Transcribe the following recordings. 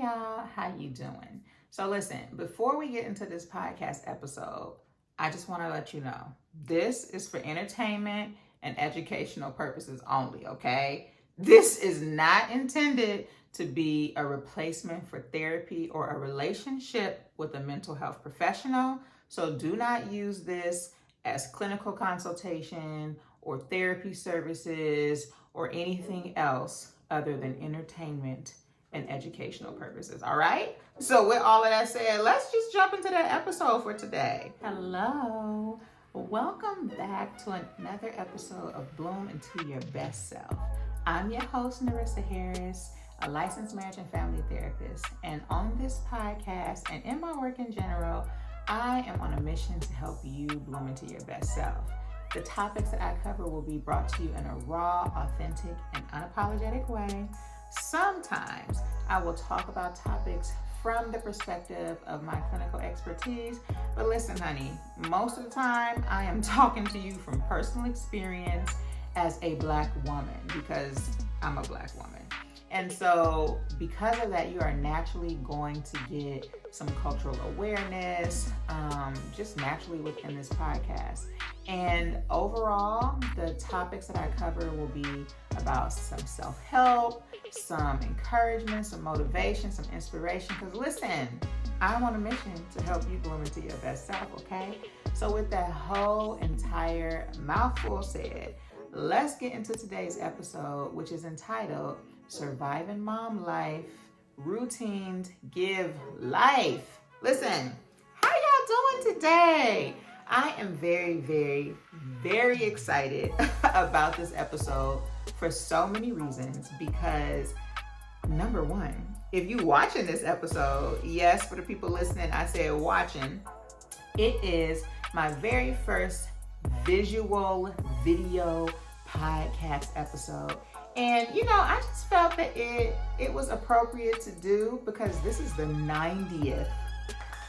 y'all, how you doing? So listen, before we get into this podcast episode, I just want to let you know, this is for entertainment and educational purposes only, okay? This is not intended to be a replacement for therapy or a relationship with a mental health professional. So do not use this as clinical consultation or therapy services or anything else other than entertainment and educational purposes, all right? So with all of that said, let's just jump into that episode for today. Hello, welcome back to another episode of Bloom Into Your Best Self. I'm your host, Narissa Harris, a licensed marriage and family therapist. And on this podcast and in my work in general, I am on a mission to help you bloom into your best self. The topics that I cover will be brought to you in a raw, authentic, and unapologetic way. Sometimes I will talk about topics from the perspective of my clinical expertise, but listen, honey, most of the time I am talking to you from personal experience as a Black woman because I'm a Black woman. And so because of that, you are naturally going to get some cultural awareness, just naturally within this podcast. And overall, the topics that I cover will be about some self-help, some encouragement, some motivation, some inspiration. Because listen, I'm on a mission to help you bloom into your best self, okay? So with that whole entire mouthful said, let's get into today's episode, which is entitled Surviving Mom Life, Routines Give Life. Listen, how y'all doing today? I am very, very, very excited about this episode for so many reasons because number one, if you watching this episode, yes, for the people listening, I said watching, it is my very first visual video podcast episode. And I just felt that it was appropriate to do because this is the 90th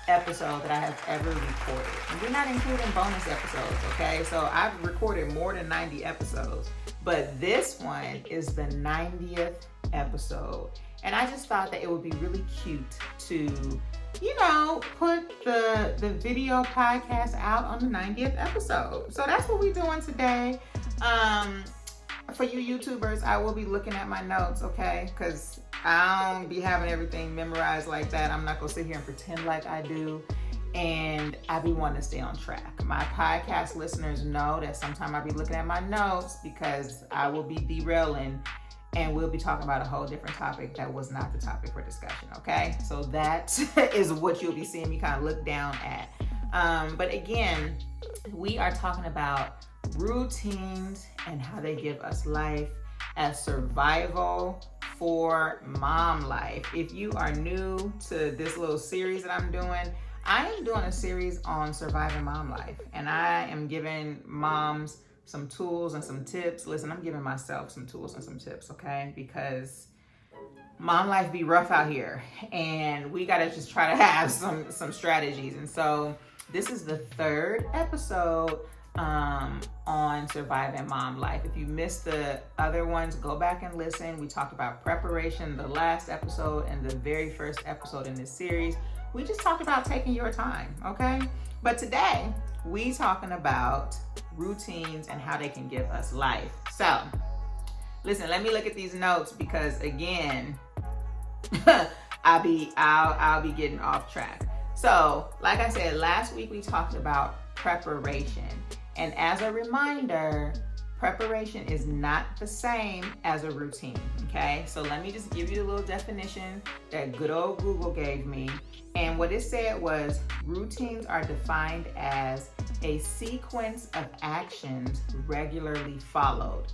episode that I have ever recorded. And we're not including bonus episodes, okay? So I've recorded more than 90 episodes, but this one is the 90th episode. And I just thought that it would be really cute to, put the video podcast out on the 90th episode. So that's what we're doing today. For you YouTubers, I will be looking at my notes, okay? Because I don't be having everything memorized like that. I'm not going to sit here and pretend like I do. And I be wanting to stay on track. My podcast listeners know that sometimes I be looking at my notes because I will be derailing and we'll be talking about a whole different topic that was not the topic for discussion, okay? So that is what you'll be seeing me kind of look down at. But again, we are talking about routines and how they give us life as survival for mom life. If you are new to this little series that I'm doing, I am doing a series on surviving mom life, and I am giving moms some tools and some tips. Listen, I'm giving myself some tools and some tips, okay? Because mom life be rough out here, and we gotta just try to have some strategies. And so this is the third episode on surviving mom life. If you missed the other ones, go back and listen. We talked about preparation, the last episode and the very first episode in this series. We just talked about taking your time, okay? But today, we talking about routines and how they can give us life. So, listen, let me look at these notes because again, I'll be getting off track. So, like I said, last week we talked about preparation. And as a reminder, preparation is not the same as a routine, okay? So let me just give you the little definition that good old Google gave me. And what it said was, routines are defined as a sequence of actions regularly followed.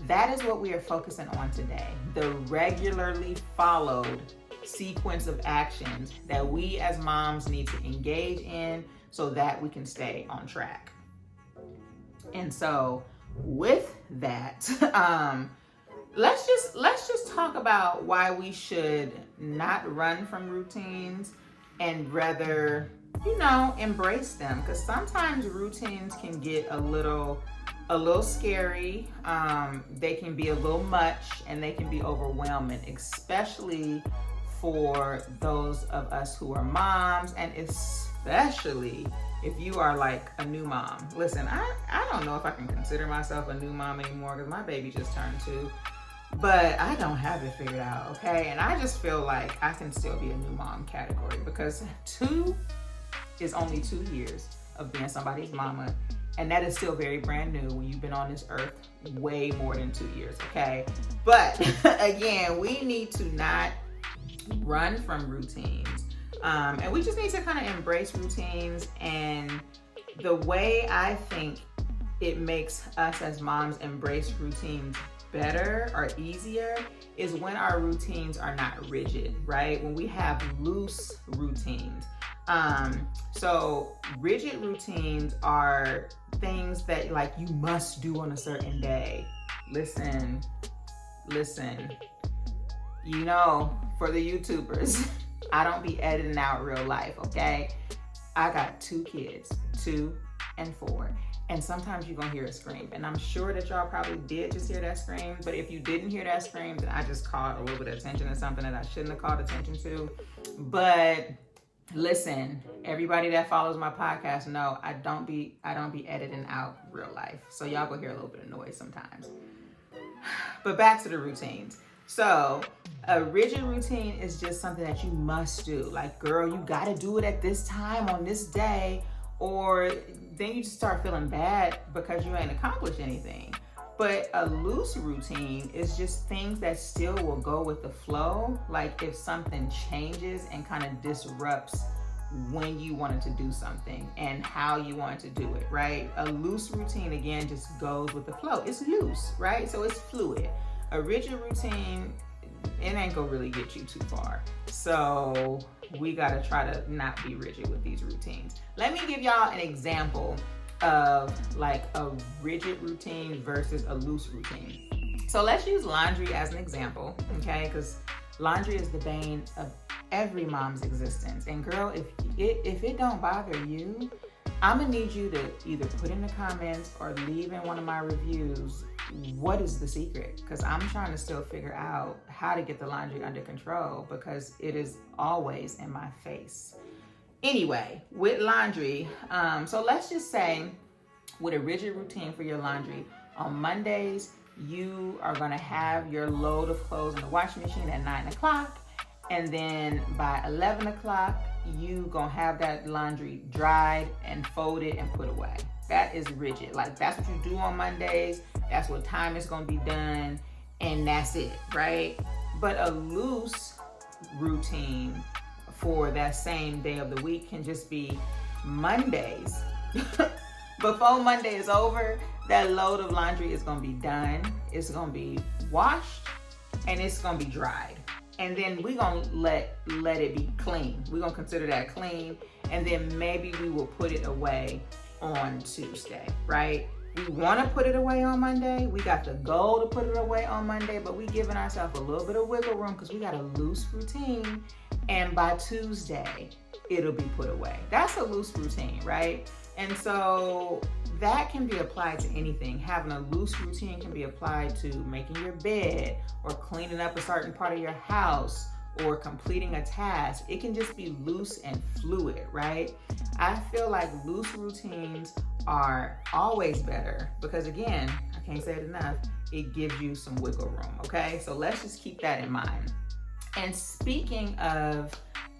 That is what we are focusing on today, the regularly followed sequence of actions that we as moms need to engage in so that we can stay on track. And so with that, let's just talk about why we should not run from routines and rather, embrace them. Because sometimes routines can get a little scary. They can be a little much and they can be overwhelming, especially for those of us who are moms, and especially if you are like a new mom. Listen, I don't know if I can consider myself a new mom anymore because my baby just turned 2, but I don't have it figured out, okay? And I just feel like I can still be a new mom category because 2 is only 2 years of being somebody's mama, and that is still very brand new when you've been on this earth way more than 2 years, okay? But again, we need to not run from routines. And we just need to kind of embrace routines. And the way I think it makes us as moms embrace routines better or easier is when our routines are not rigid, right? When we have loose routines. So rigid routines are things that like you must do on a certain day. Listen, you know, for the YouTubers, I don't be editing out real life, okay? I got 2 kids, 2 and 4. And sometimes you're gonna hear a scream. And I'm sure that y'all probably did just hear that scream, but if you didn't hear that scream, then I just called a little bit of attention to something that I shouldn't have called attention to. But listen, everybody that follows my podcast know I don't be editing out real life. So y'all go hear a little bit of noise sometimes. But back to the routines. So a rigid routine is just something that you must do. Like, girl, you got to do it at this time on this day, or then you just start feeling bad because you ain't accomplished anything. But a loose routine is just things that still will go with the flow. Like if something changes and kind of disrupts when you wanted to do something and how you wanted to do it, right? A loose routine, again, just goes with the flow. It's loose, right? So it's fluid. A rigid routine, it ain't gonna really get you too far. So we gotta try to not be rigid with these routines. Let me give y'all an example of like a rigid routine versus a loose routine. So let's use laundry as an example, okay? Because laundry is the bane of every mom's existence. And girl, if it don't bother you, I'm gonna need you to either put in the comments or leave in one of my reviews what is the secret, because I'm trying to still figure out how to get the laundry under control because it is always in my face. Anyway, with laundry, so let's just say with a rigid routine for your laundry, on Mondays, you are gonna have your load of clothes in the washing machine at 9 o'clock. And then by 11 o'clock, you gonna have that laundry dried and folded and put away. That is rigid. Like that's what you do on Mondays. That's what time it's gonna be done. And that's it, right? But a loose routine for that same day of the week can just be Mondays. Before Monday is over, that load of laundry is gonna be done. It's gonna be washed and it's gonna be dried. And then we're gonna let it be clean. We're gonna consider that clean. And then maybe we will put it away on Tuesday, right? We wanna put it away on Monday. We got the goal to put it away on Monday, but we giving ourselves a little bit of wiggle room because we got a loose routine. And by Tuesday, it'll be put away. That's a loose routine, right? And so that can be applied to anything. Having a loose routine can be applied to making your bed or cleaning up a certain part of your house or completing a task. It can just be loose and fluid, right? I feel like loose routines are always better because, again, I can't say it enough, it gives you some wiggle room, okay? So let's just keep that in mind. And speaking of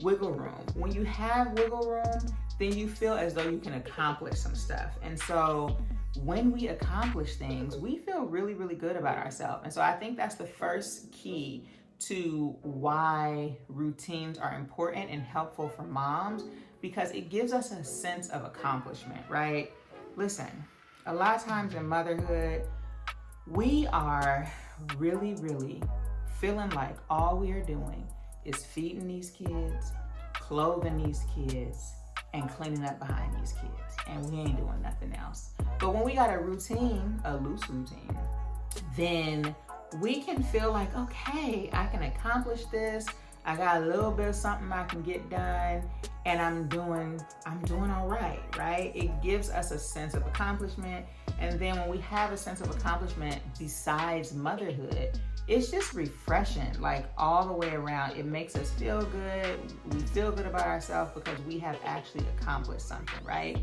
wiggle room, when you have wiggle room, then you feel as though you can accomplish some stuff. And so when we accomplish things, we feel really, really good about ourselves. And so I think that's the first key to why routines are important and helpful for moms, because it gives us a sense of accomplishment, right? Listen, a lot of times in motherhood, we are really, really feeling like all we are doing is feeding these kids, clothing these kids, and cleaning up behind these kids, and we ain't doing nothing else. But when we got a routine, a loose routine, then we can feel like, okay, I can accomplish this. I got a little bit of something I can get done, and I'm doing all right, right? It gives us a sense of accomplishment. And then when we have a sense of accomplishment besides motherhood, it's just refreshing, like all the way around. It makes us feel good. We feel good about ourselves because we have actually accomplished something, right?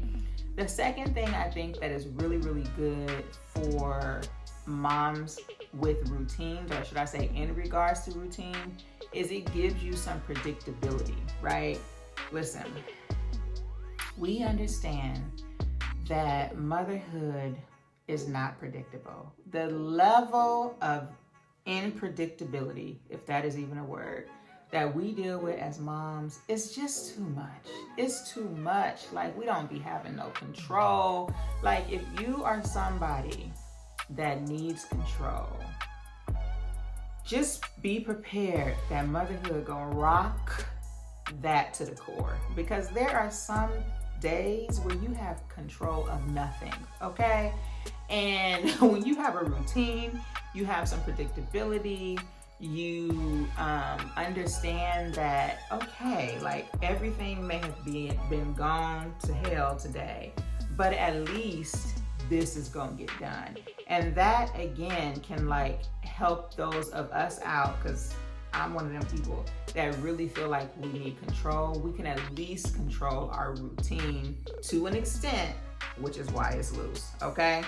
The second thing I think that is really, really good for moms with routines, or should I say in regards to routine, is it gives you some predictability, right? Listen, we understand that motherhood is not predictable. The level of unpredictability, if that is even a word, that we deal with as moms is just too much. It's too much. Like, we don't be having no control. Like, if you are somebody that needs control, just be prepared that motherhood gonna rock that to the core, because there are some days where you have control of nothing, okay? And when you have a routine, you have some predictability, you understand that, okay, like everything may have been gone to hell today, but at least this is gonna get done. And that again can like help those of us out, because I'm one of them people that really feel like we need control. We can at least control our routine to an extent, which is why it's loose, okay?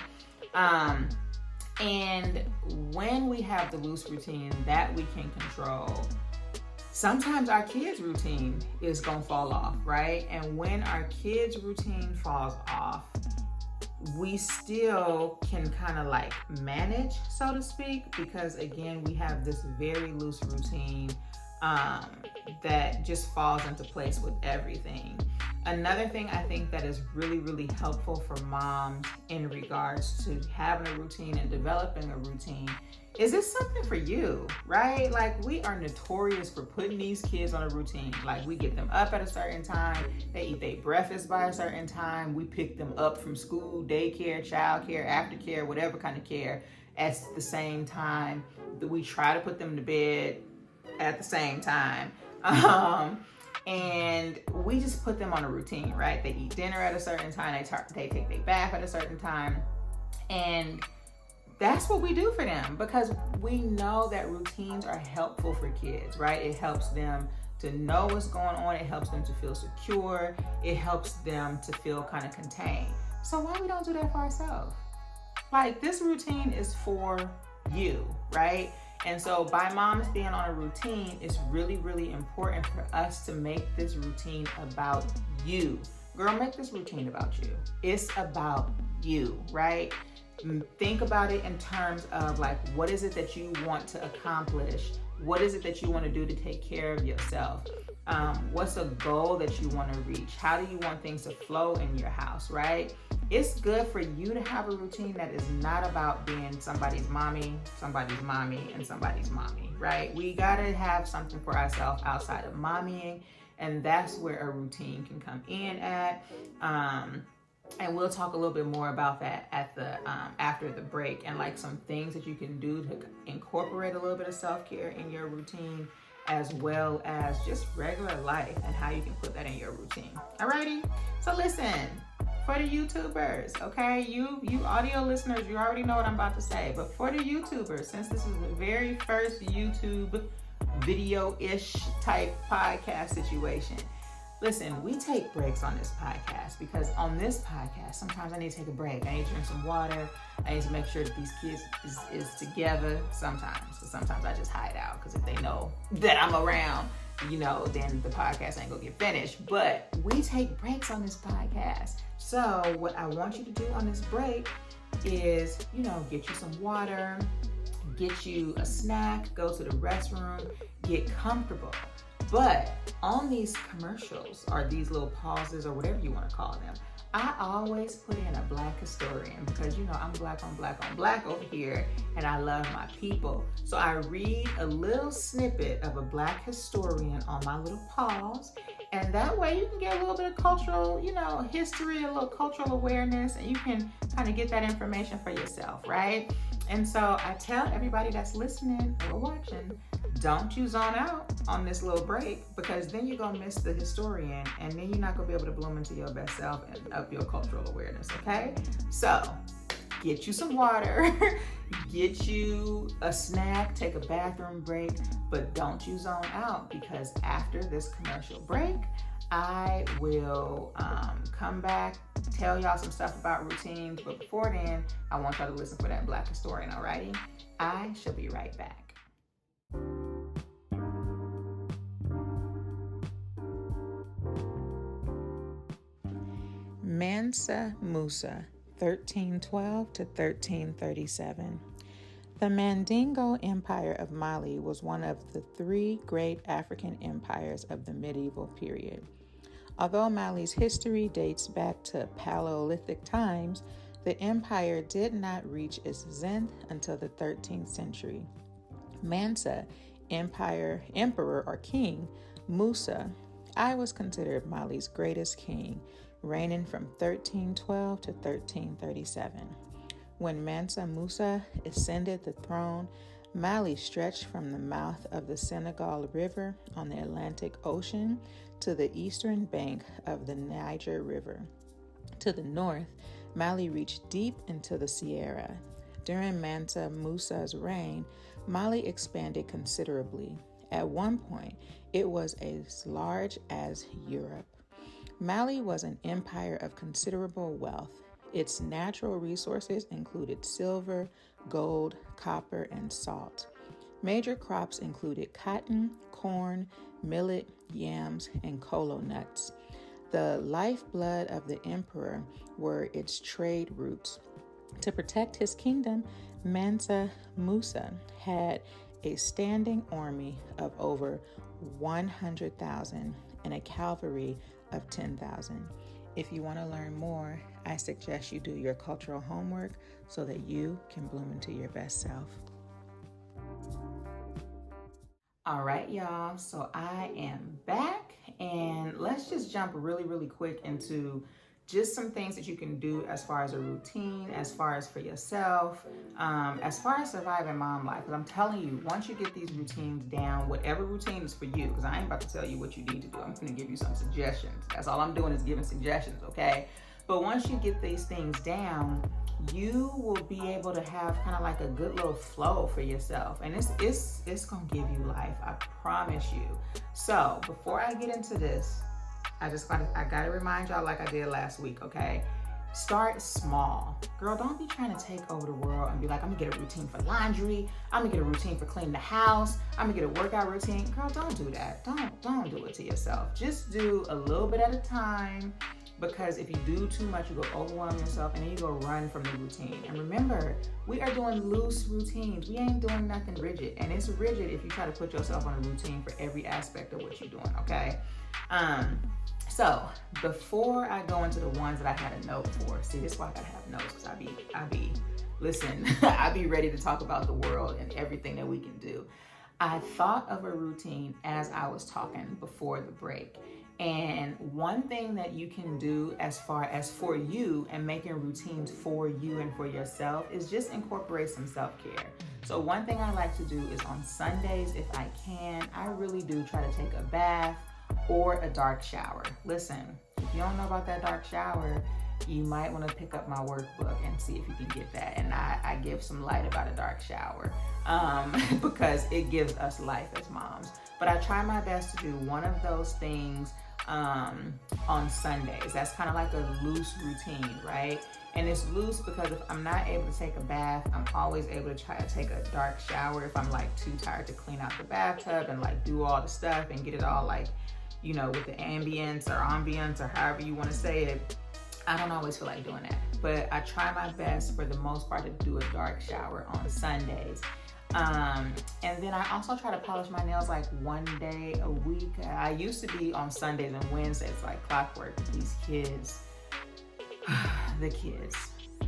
And when we have the loose routine that we can control, sometimes our kids' routine is gonna fall off, right? And when our kids' routine falls off, we still can kind of like manage, so to speak, because again, we have this very loose routine that just falls into place with everything. Another thing I think that is really, really helpful for moms in regards to having a routine and developing a routine is it's something for you, right? Like, we are notorious for putting these kids on a routine. Like, we get them up at a certain time, they eat their breakfast by a certain time, we pick them up from school, daycare, childcare, aftercare, whatever kind of care at the same time. We try to put them to bed at the same time. And we just put them on a routine, right? They eat dinner at a certain time, they take their bath at a certain time. And that's what we do for them, because we know that routines are helpful for kids, right? It helps them to know what's going on. It helps them to feel secure. It helps them to feel kind of contained. So why we don't do that for ourselves? Like, this routine is for you, right? And so by moms being on a routine, it's really, really important for us to make this routine about you. Girl, make this routine about you. It's about you, right? Think about it in terms of like, what is it that you want to accomplish? What is it that you want to do to take care of yourself? What's a goal that you want to reach? How do you want things to flow in your house, right? It's good for you to have a routine that is not about being somebody's mommy, and somebody's mommy, right? We gotta have something for ourselves outside of mommying, and that's where a routine can come in at. And we'll talk a little bit more about that at the after the break, and like some things that you can do to incorporate a little bit of self-care in your routine, as well as just regular life and how you can put that in your routine. Alrighty, so listen, for the YouTubers, okay, you audio listeners, you already know what I'm about to say, but for the YouTubers, since this is the very first YouTube video-ish type podcast situation, listen, we take breaks on this podcast, because on this podcast, sometimes I need to take a break. I need to drink some water. I need to make sure that these kids is together sometimes. So sometimes I just hide out, because if they know that I'm around, you know, then the podcast ain't gonna get finished. But we take breaks on this podcast. So what I want you to do on this break is, you know, get you some water, get you a snack, go to the restroom, get comfortable. But on these commercials, or these little pauses, or whatever you want to call them, I always put in a Black historian, because, you know, I'm black on black over here, and I love my people. So I read a little snippet of a Black historian on my little pause, and that way you can get a little bit of cultural, you know, history, a little cultural awareness, and you can kind of get that information for yourself, right? And so I tell everybody that's listening or watching, don't you zone out on this little break, because then you're going to miss the historian, and then you're not going to be able to bloom into your best self and up your cultural awareness, okay? So get you some water, get you a snack, take a bathroom break, but don't you zone out, because after this commercial break, I will come back, tell y'all some stuff about routines, but before then, I want y'all to listen for that Black historian, alrighty? I shall be right back. Mansa Musa, 1312 to 1337. The Mandingo Empire of Mali was one of the three great African empires of the medieval period. Although Mali's history dates back to Paleolithic times, the empire did not reach its zenith until the 13th century. Mansa, emperor or king, Musa, I was considered Mali's greatest king, reigning from 1312 to 1337. When Mansa Musa ascended the throne, Mali stretched from the mouth of the Senegal River on the Atlantic Ocean to the eastern bank of the Niger River. To the north, Mali reached deep into the Sierra. During Mansa Musa's reign, Mali expanded considerably. At one point, it was as large as Europe. Mali was an empire of considerable wealth. Its natural resources included silver, gold, copper, and salt. Major crops included cotton, corn, millet, yams, and kolo nuts. The lifeblood of the emperor were its trade routes. To protect his kingdom, Mansa Musa had a standing army of over 100,000 and a cavalry of 10,000. If you want to learn more, I suggest you do your cultural homework so that you can bloom into your best self. All right, y'all. So I am back, and let's just jump really quick into just some things that you can do as far as a routine, as far as for yourself, as far as surviving mom life. Because I'm telling you, once you get these routines down, whatever routine is for you, because I ain't about to tell you what you need to do. I'm going to give you some suggestions. That's all I'm doing is giving suggestions, okay? But once you get these things down, you will be able to have kind of like a good little flow for yourself. And it's going to give you life. I promise you. So before I get into this, I gotta remind y'all, like I did last week, okay? Start small. Girl, don't be trying to take over the world and be like, I'm gonna get a routine for laundry. I'm gonna get a routine for cleaning the house. I'm gonna get a workout routine. Girl, don't do that. Don't do it to yourself. Just do a little bit at a time, because if you do too much, you go overwhelm yourself and then you go run from the routine. And remember, we are doing loose routines. We ain't doing nothing rigid. And it's rigid if you try to put yourself on a routine for every aspect of what you're doing, okay? So before I go into the ones that I had a note for, see, this is why I gotta have notes, because I be ready to talk about the world and everything that we can do. I thought of a routine as I was talking before the break. And one thing that you can do as far as for you and making routines for you and for yourself is just incorporate some self-care. So one thing I like to do is on Sundays, if I can, I really do try to take a bath or a dark shower. Listen, if you don't know about that dark shower, you might want to pick up my workbook and see if you can get that. And I give some light about a dark shower because it gives us life as moms. But I try my best to do one of those things on Sundays. That's kind of like a loose routine, right? And it's loose because if I'm not able to take a bath, I'm always able to try to take a dark shower if I'm like too tired to clean out the bathtub and like do all the stuff and get it all like, you know, with the ambience or however you want to say it. I don't always feel like doing that, but I try my best for the most part to do a dark shower on Sundays. And then I also try to polish my nails like one day a week. I used to be on Sundays and Wednesdays like clockwork. These kids, the kids,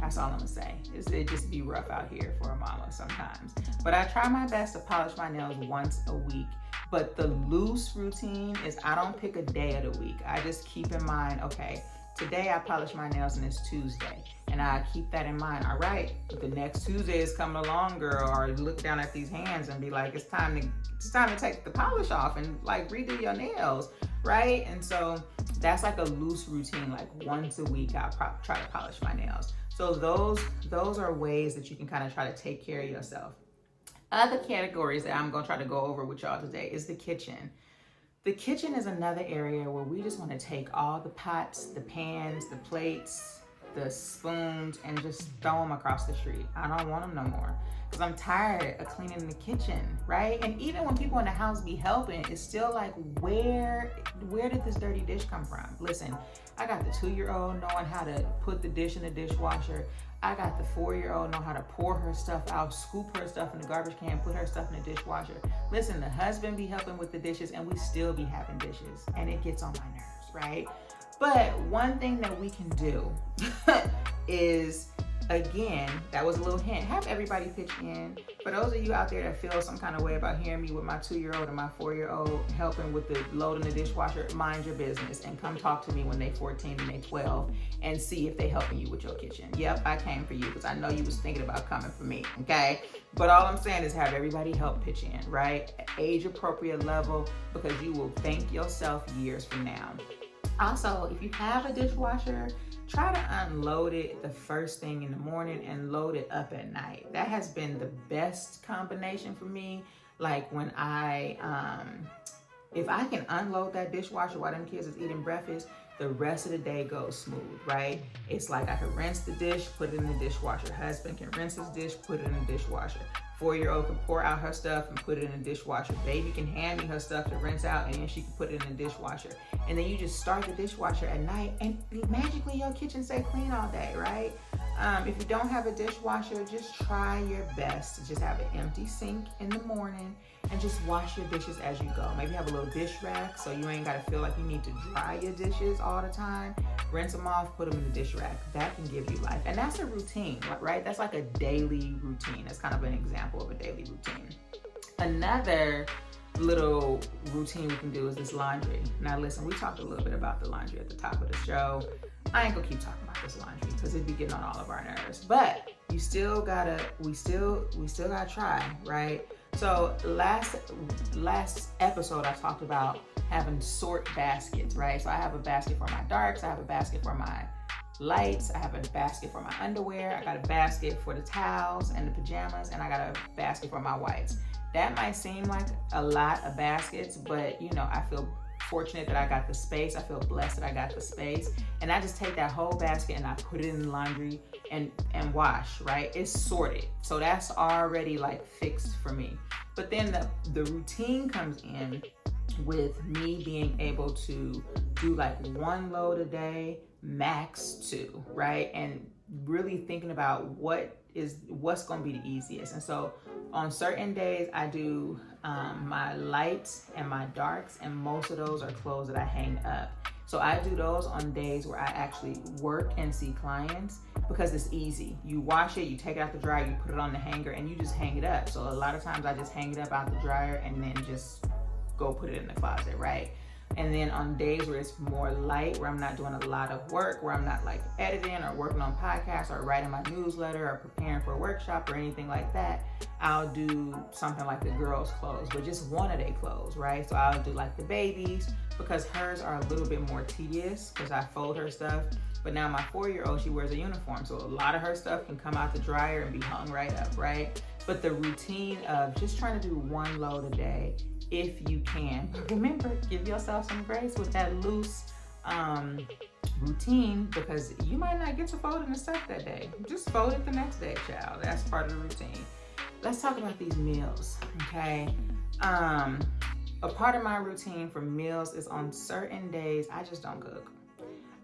that's all I'm gonna say. It just be rough out here for a mama sometimes. But I try my best to polish my nails once a week. But the loose routine is I don't pick a day of the week. I just keep in mind, okay, today I polish my nails and it's Tuesday. And I keep that in mind. All right, the next Tuesday is coming along, girl, or look down at these hands and be like, it's time to take the polish off and like redo your nails, right? And so that's like a loose routine. Like once a week, I'll try to polish my nails. So those are ways that you can kind of try to take care of yourself. Other categories that I'm going to try to go over with y'all today is the kitchen. The kitchen is another area where we just want to take all the pots, the pans, the plates, the spoons, and just throw them across the street. I don't want them no more, because I'm tired of cleaning the kitchen, right? And even when people in the house be helping, it's still like, where did this dirty dish come from? Listen, I got the 2-year-old knowing how to put the dish in the dishwasher. I got the 4-year-old know how to pour her stuff out, scoop her stuff in the garbage can, put her stuff in the dishwasher. Listen, the husband be helping with the dishes, and we still be having dishes, and it gets on my nerves, right? But one thing that we can do is, again, that was a little hint, have everybody pitch in. For those of you out there that feel some kind of way about hearing me with my 2-year-old and my 4-year-old helping with the load in the dishwasher, mind your business and come talk to me when they 14 and they 12 and see if they helping you with your kitchen. Yep, I came for you because I know you was thinking about coming for me, okay? But all I'm saying is have everybody help pitch in, right? Age appropriate level, because you will thank yourself years from now. Also, if you have a dishwasher, try to unload it the first thing in the morning and load it up at night. That has been the best combination for me. Like when if I can unload that dishwasher while them kids is eating breakfast, the rest of the day goes smooth, right? It's like I can rinse the dish, put it in the dishwasher. Husband can rinse his dish, put it in the dishwasher. 4-year-old can pour out her stuff and put it in the dishwasher. Baby can hand me her stuff to rinse out, and then she can put it in the dishwasher. And then you just start the dishwasher at night, and magically your kitchen stay clean all day, right? If you don't have a dishwasher, just try your best to just have an empty sink in the morning and just wash your dishes as you go. Maybe have a little dish rack so you ain't gotta feel like you need to dry your dishes all the time. Rinse them off, put them in the dish rack. That can give you life. And that's a routine, right? That's like a daily routine. That's kind of an example of a daily routine. Another little routine we can do is this laundry. Now listen, we talked a little bit about the laundry at the top of the show. I ain't gonna keep talking about this laundry because it'd be getting on all of our nerves. But we still gotta try, right? So last episode I talked about having sort baskets, right? So I have a basket for my darks, I have a basket for my lights, I have a basket for my underwear, I got a basket for the towels and the pajamas, and I got a basket for my whites. That might seem like a lot of baskets, but you know, I feel fortunate that I got the space. I feel blessed that I got the space. And I just take that whole basket and I put it in the laundry and wash, right? It's sorted. So that's already like fixed for me. But then the routine comes in with me being able to do like 1 load a day, max 2, right? And really thinking about what's going to be the easiest. And so on certain days I do my lights and my darks, and most of those are clothes that I hang up. So I do those on days where I actually work and see clients, because it's easy. You wash it, you take it out the dryer, you put it on the hanger, and you just hang it up. So a lot of times I just hang it up out the dryer and then just go put it in the closet, right? And then on days where it's more light, where I'm not doing a lot of work, where I'm not like editing or working on podcasts or writing my newsletter or preparing for a workshop or anything like that, I'll do something like the girls' clothes, but just one of their clothes, right? So I'll do like the babies, because hers are a little bit more tedious because I fold her stuff. But now my 4-year-old, she wears a uniform, so a lot of her stuff can come out the dryer and be hung right up, right? But the routine of just trying to do 1 load a day, if you can. But remember, give yourself some grace with that loose routine, because you might not get to folding the stuff that day. Just fold it the next day, child. That's part of the routine. Let's talk about these meals, okay? A part of my routine for meals is on certain days, I just don't cook.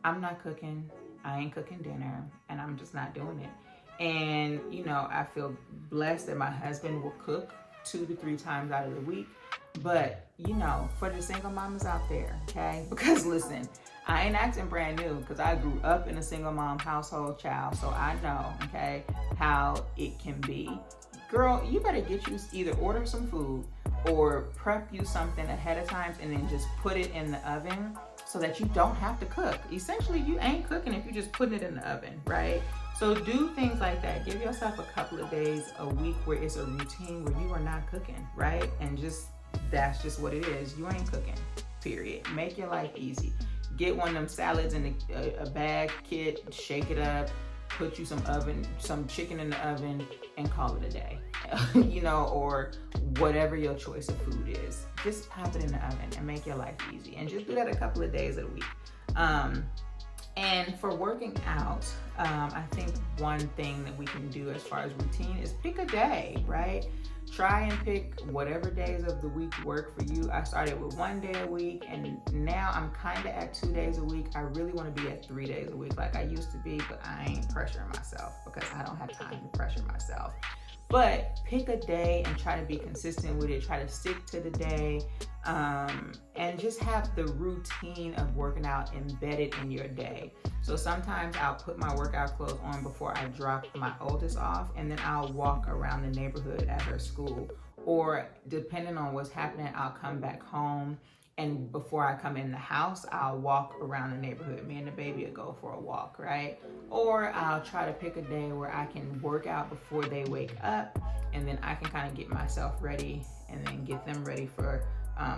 I'm not cooking. I ain't cooking dinner, and I'm just not doing it. And, you know, I feel blessed that my husband will cook 2 to 3 times out of the week. But, you know, for the single mamas out there, okay? Because listen, I ain't acting brand new, because I grew up in a single mom household, child. So I know, okay, how it can be. Girl, you better get you, either order some food or prep you something ahead of time and then just put it in the oven so that you don't have to cook. Essentially, you ain't cooking if you're just putting it in the oven, right? So do things like that. Give yourself a couple of days a week where it's a routine where you are not cooking, right? And just, that's just what it is. You ain't cooking, period. Make your life easy. Get one of them salads in a bag kit, shake it up, put you some chicken in the oven and call it a day, or whatever your choice of food is. Just pop it in the oven and make your life easy. And just do that a couple of days a week. And for working out, I think one thing that we can do as far as routine is pick a day, right? Try and pick whatever days of the week work for you. I started with 1 day a week, and now I'm kind of at 2 days a week. I really want to be at 3 days a week like I used to be, but I ain't pressuring myself because I don't have time to pressure myself. But pick a day and try to be consistent with it. Try to stick to the day, and just have the routine of working out embedded in your day. So sometimes I'll put my workout clothes on before I drop my oldest off, and then I'll walk around the neighborhood at her school. Or depending on what's happening, I'll come back home, and before I come in the house, I'll walk around the neighborhood. Me and the baby will go for a walk, right? Or I'll try to pick a day where I can work out before they wake up, and then I can kind of get myself ready and then get them ready for,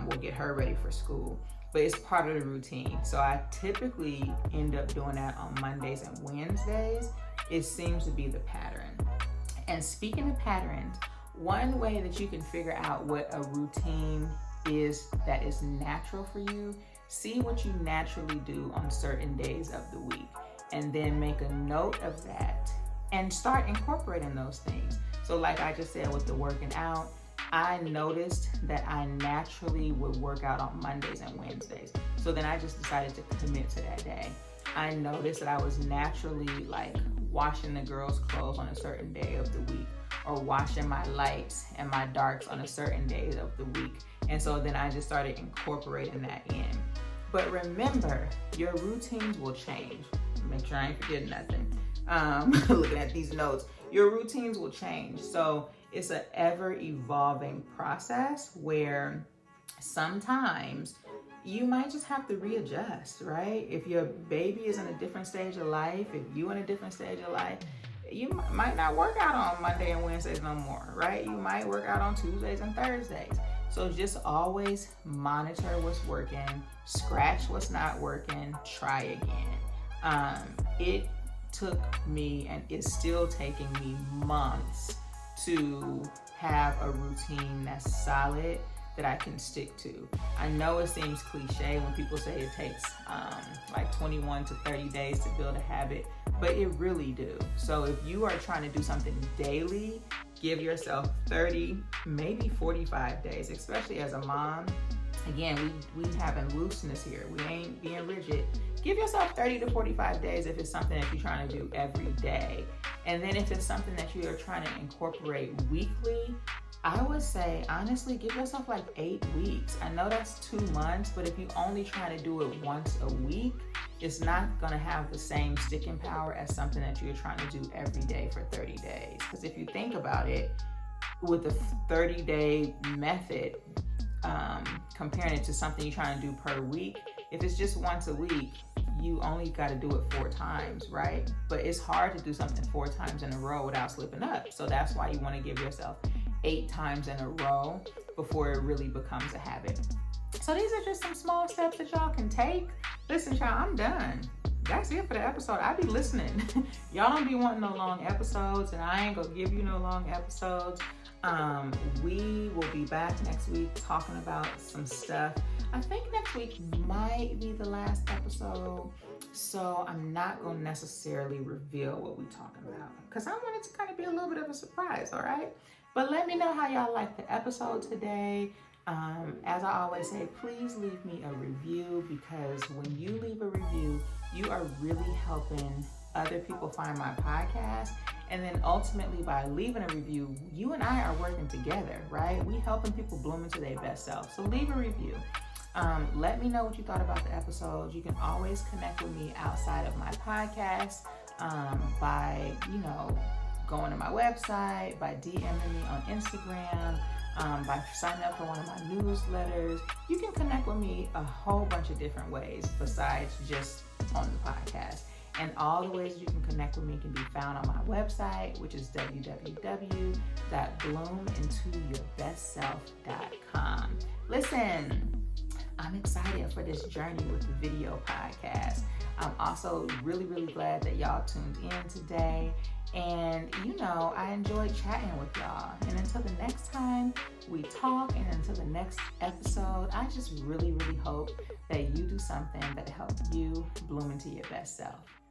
we'll get her ready for school. But it's part of the routine. So I typically end up doing that on Mondays and Wednesdays. It seems to be the pattern. And speaking of patterns, one way that you can figure out what a routine is that is natural for you, see what you naturally do on certain days of the week, and then make a note of that and start incorporating those things. So like I just said with the working out, I noticed that I naturally would work out on Mondays and Wednesdays. So then I just decided to commit to that day. I noticed that I was naturally like washing the girls' clothes on a certain day of the week, or washing my lights and my darks on a certain day of the week. And so then I just started incorporating that in. But remember, your routines will change. Make sure I ain't forgetting nothing. Looking at these notes, your routines will change. So it's an ever-evolving process where sometimes you might just have to readjust, right? If your baby is in a different stage of life, if you're in a different stage of life, you might not work out on Monday and Wednesdays no more, right? You might work out on Tuesdays and Thursdays. So just always monitor what's working, scratch what's not working, try again. It took me, and it's still taking me, months to have a routine that's solid that I can stick to. I know it seems cliche when people say it takes like 21 to 30 days to build a habit, but it really do. So if you are trying to do something daily, give yourself 30, maybe 45 days, especially as a mom. Again, we having looseness here. We ain't being rigid. Give yourself 30 to 45 days if it's something that you're trying to do every day. And then if it's something that you are trying to incorporate weekly, I would say, honestly, give yourself like 8 weeks. I know that's 2 months, but if you only try to do it once a week, it's not gonna have the same sticking power as something that you're trying to do every day for 30 days. Because if you think about it, with the 30-day method, comparing it to something you're trying to do per week, if it's just once a week, you only got to do it 4 times, right? But it's hard to do something 4 times in a row without slipping up. So that's why you want to give yourself 8 times in a row before it really becomes a habit. So these are just some small steps that y'all can take. Listen, y'all, I'm done. That's it for the episode. I be listening. Y'all don't be wanting no long episodes, and I ain't gonna give you no long episodes. We will be back next week talking about some stuff. I think next week might be the last episode, so I'm not going to necessarily reveal what we're talking about because I want it to kind of be a little bit of a surprise, all right? But let me know how y'all like the episode today. As I always say, please leave me a review, because when you leave a review, you are really helping other people find my podcast. And then ultimately, by leaving a review, you and I are working together, right? We helping people bloom into their best self. So leave a review. Let me know what you thought about the episodes. You can always connect with me outside of my podcast by, going to my website, by DMing me on Instagram, by signing up for one of my newsletters. You can connect with me a whole bunch of different ways besides just on the podcast. And all the ways you can connect with me can be found on my website, which is www.bloomintoyourbestself.com. Listen, I'm excited for this journey with the video podcast. I'm also really, really glad that y'all tuned in today. And, I enjoyed chatting with y'all. And until the next time we talk and until the next episode, I just really, really hope that you do something that helps you bloom into your best self.